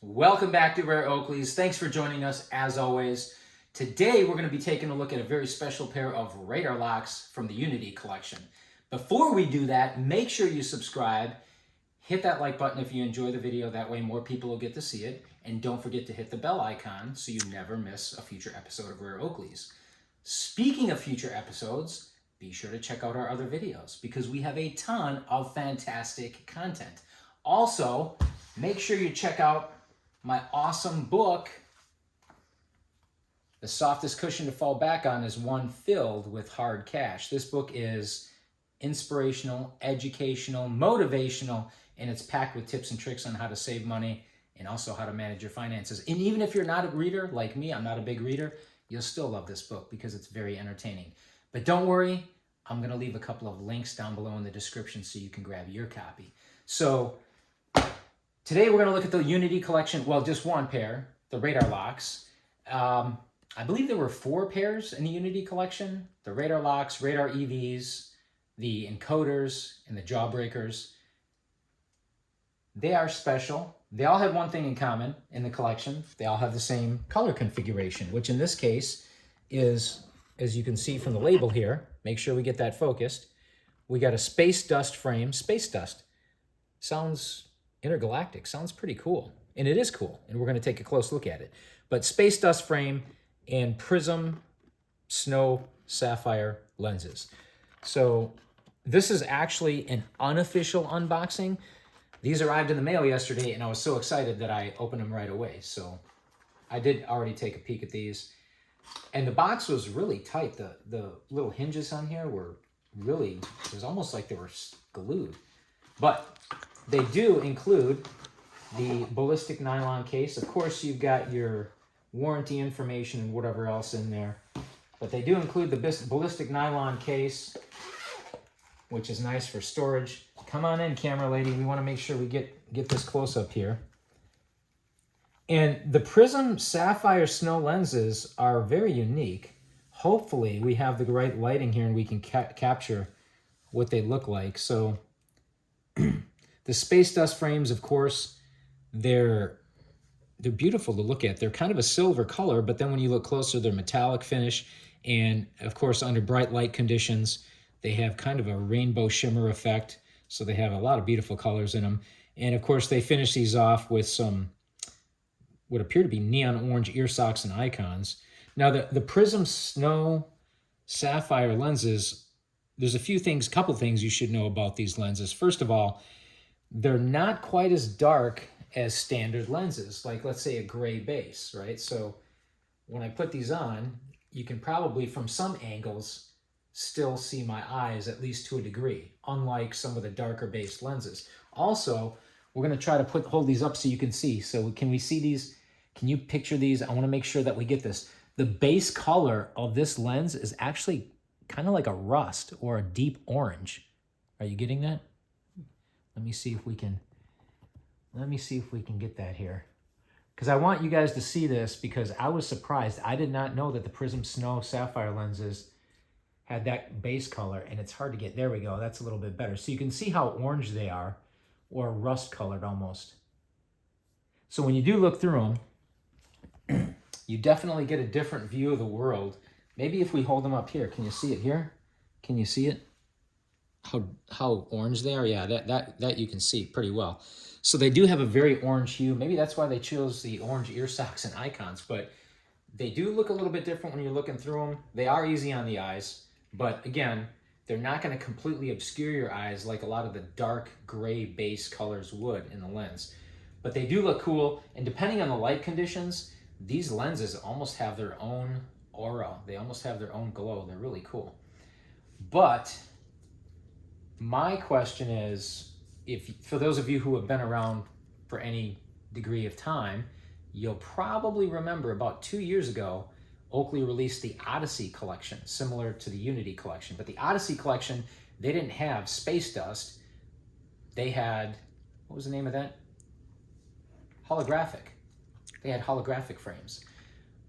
Welcome back to Rare Oakleys. Thanks for joining us as always. Today we're going to be taking a look at a very special pair of Radarlocks from the Unity collection. Before we do that, make sure you subscribe. Hit that like button if you enjoy the video. That way more people will get to see it. And don't forget to hit the bell icon so you never miss a future episode of Rare Oakleys. Speaking of future episodes, be sure to check out our other videos because we have a ton of fantastic content. Also, make sure you check out my awesome book, The Softest Cushion to Fall Back On is One Filled with Hard Cash. This book is inspirational, educational, motivational, and it's packed with tips and tricks on how to save money and also how to manage your finances. And even if you're not a reader like me, I'm not a big reader, you'll still love this book because it's very entertaining. But don't worry, I'm going to leave a couple of links down below in the description so you can grab your copy. So today we're going to look at the Unity collection. Well, just one pair, the Radarlocks. I believe there were 4 pairs in the Unity collection. The Radarlocks, Radar EVs, the encoders, and the Jawbreakers. They are special. They all have one thing in common in the collection. They all have the same color configuration, which in this case is, as you can see from the label here, make sure we get that focused. We got a Space Dust frame. Space Dust sounds intergalactic, sounds pretty cool. And it is cool, and we're going to take a close look at it. But Space Dust frame and Prizm Snow Sapphire lenses. So this is actually an unofficial unboxing. These arrived in the mail yesterday, and I was so excited that I opened them right away. So I did already take a peek at these. And the box was really tight. The little hinges on here were really, it was almost like they were glued. But they do include the ballistic nylon case. Of course, you've got your warranty information and whatever else in there. But they do include the ballistic nylon case, which is nice for storage. Come on in, camera lady. We want to make sure we get this close up here. And the Prizm Sapphire Snow lenses are very unique. Hopefully, we have the right lighting here and we can capture what they look like. So the Space Dust frames, of course, they're beautiful to look at. They're kind of a silver color, but then when you look closer, they're metallic finish. And of course, under bright light conditions, they have kind of a rainbow shimmer effect. So they have a lot of beautiful colors in them. And of course, they finish these off with some what appear to be neon orange ear socks and icons. Now, the Prizm Snow Sapphire lenses, there's a couple things you should know about these lenses. First of all, they're not quite as dark as standard lenses, like let's say a gray base, right? So when I put these on, you can probably from some angles still see my eyes, at least to a degree, unlike some of the darker based lenses. Also, we're going to try to hold these up so you can see. So can we see these? Can you picture these? I want to make sure that we get this. The base color of this lens is actually kind of like a rust or a deep orange. Are you getting that? Let me see if we can get that here. Because I want you guys to see this because I was surprised. I did not know that the Prizm Snow Sapphire lenses had that base color, and it's hard to get. There we go. That's a little bit better. So you can see how orange they are, or rust colored almost. So when you do look through them, you definitely get a different view of the world. Maybe if we hold them up here, can you see it here? Can you see it? How orange they are? Yeah, that you can see pretty well. So they do have a very orange hue. Maybe that's why they chose the orange ear socks and icons, but they do look a little bit different when you're looking through them. They are easy on the eyes, but again, they're not going to completely obscure your eyes like a lot of the dark gray base colors would in the lens. But they do look cool, and depending on the light conditions, these lenses almost have their own aura. They almost have their own glow. They're really cool. But my question is, for those of you who have been around for any degree of time, you'll probably remember about 2 years ago, Oakley released the Odyssey collection, similar to the Unity collection. But the Odyssey collection, they didn't have Space Dust. They had, what was the name of that? Holographic. They had holographic frames.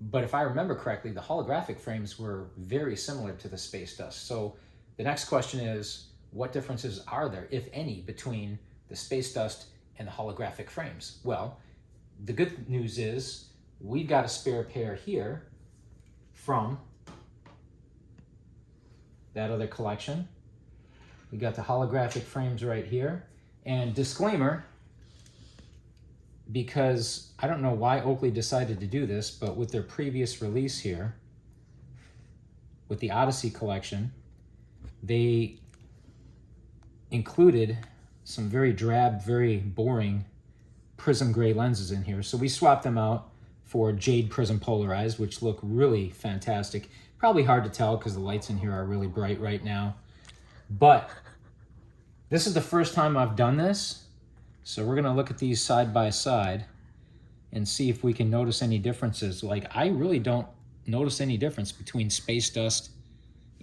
But if I remember correctly, the holographic frames were very similar to the Space Dust. So the next question is, what differences are there, if any, between the Space Dust and the holographic frames? Well, the good news is we've got a spare pair here from that other collection. We got the holographic frames right here. And disclaimer, because I don't know why Oakley decided to do this, but with their previous release here, with the Odyssey collection, they included some very drab, very boring prism gray lenses in here. So we swapped them out for jade prism polarized, which look really fantastic. Probably hard to tell because the lights in here are really bright right now. But this is the first time I've done this. So we're gonna look at these side by side and see if we can notice any differences. Like, I really don't notice any difference between Space Dust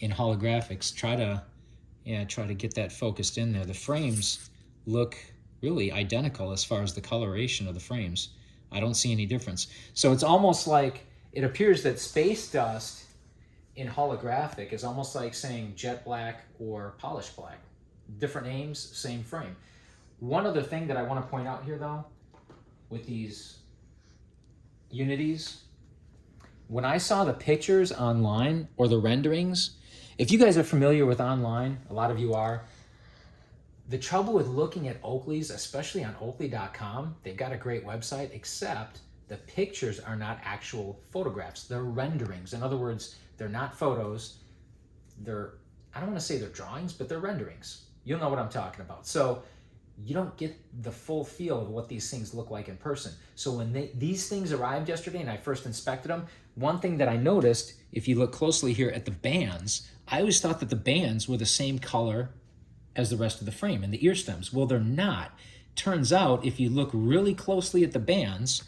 and holographics. Try to get that focused in there. The frames look really identical as far as the coloration of the frames. I don't see any difference. So it's almost like, it appears that Space Dust in holographic is almost like saying jet black or polished black. Different names, same frame. One other thing that I want to point out here though, with these Unities, when I saw the pictures online or the renderings, if you guys are familiar with online, a lot of you are, the trouble with looking at Oakleys, especially on Oakley.com, they've got a great website, except the pictures are not actual photographs. They're renderings. In other words, they're not photos. They're, I don't want to say they're drawings, but they're renderings. You'll know what I'm talking about. So you don't get the full feel of what these things look like in person. So when these things arrived yesterday and I first inspected them, one thing that I noticed, if you look closely here at the bands, I always thought that the bands were the same color as the rest of the frame and the ear stems. Well, they're not. Turns out, if you look really closely at the bands,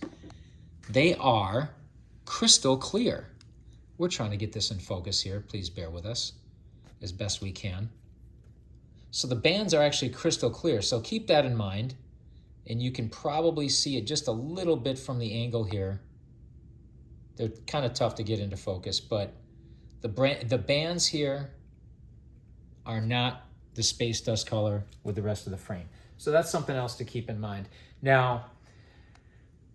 they are crystal clear. We're trying to get this in focus here. Please bear with us as best we can. So the bands are actually crystal clear. So keep that in mind. And you can probably see it just a little bit from the angle here. They're kind of tough to get into focus, but the bands here are not the Space Dust color with the rest of the frame. So that's something else to keep in mind. Now,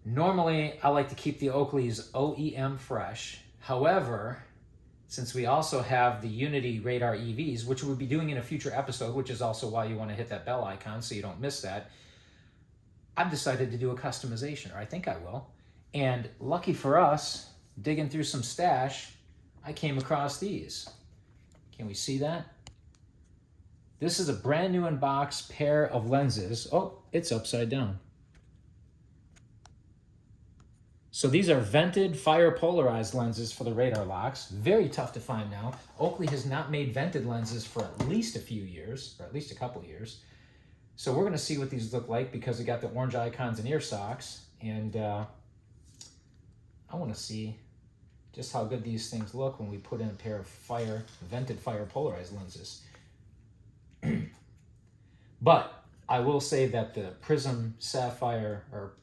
normally I like to keep the Oakleys OEM fresh. However, since we also have the Unity Radar EVs, which we'll be doing in a future episode, which is also why you want to hit that bell icon so you don't miss that, I've decided to do a customization, or I think I will. And lucky for us, digging through some stash, I came across these. Can we see that? This is a brand new unboxed pair of lenses. Oh, it's upside down. So these are vented fire polarized lenses for the Radarlocks. Very tough to find now. Oakley has not made vented lenses for at least a few years, or at least a couple years. So we're gonna see what these look like because we got the orange icons and ear socks. And I wanna see just how good these things look when we put in a pair of vented fire polarized lenses. But I will say that the Prizm Sapphire, or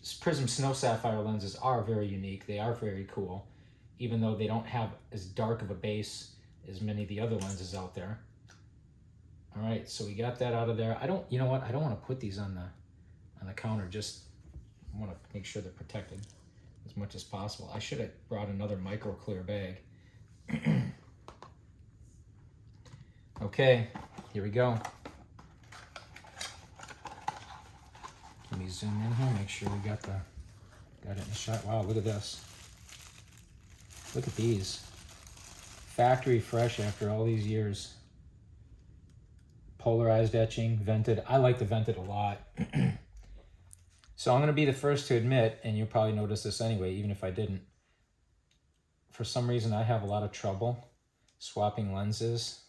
Prizm Snow Sapphire lenses are very unique. They are very cool, even though they don't have as dark of a base as many of the other lenses out there. All right, so we got that out of there. You know what? I don't want to put these on the counter. Just want to make sure they're protected as much as possible. I should have brought another micro clear bag. Okay, here we go. Let me zoom in here, make sure we got it in the shot. Wow, look at this. Look at these. Factory fresh after all these years. Polarized etching, vented. I like the vented a lot. So I'm gonna be the first to admit, and you'll probably notice this anyway, even if I didn't. For some reason, I have a lot of trouble swapping lenses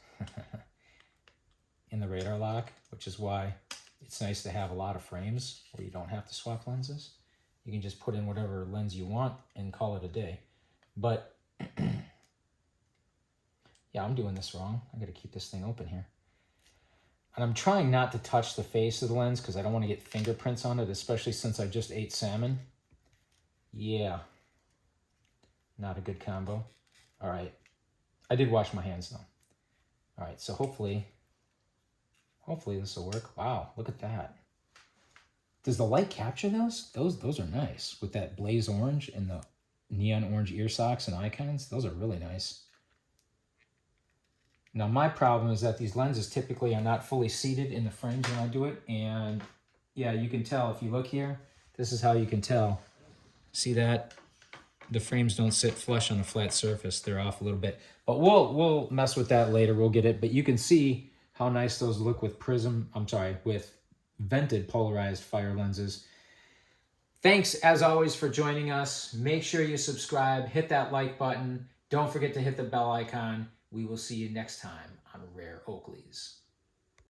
in the Radarlock, which is why it's nice to have a lot of frames where you don't have to swap lenses. You can just put in whatever lens you want and call it a day. But yeah, I'm doing this wrong. I gotta keep this thing open here. And I'm trying not to touch the face of the lens because I don't want to get fingerprints on it, especially since I just ate salmon. Yeah, not a good combo. All right, I did wash my hands though. All right, so hopefully this will work. Wow, look at that. Does the light capture those? Those are nice with that blaze orange and the neon orange ear socks and icons. Those are really nice. Now my problem is that these lenses typically are not fully seated in the frames when I do it. And yeah, you can tell if you look here, this is how you can tell. See that? The frames don't sit flush on a flat surface. They're off a little bit. But we'll mess with that later. We'll get it. But you can see how nice those look with with vented polarized fire lenses. Thanks, as always, for joining us. Make sure you subscribe, hit that like button. Don't forget to hit the bell icon. We will see you next time on Rare Oakleys.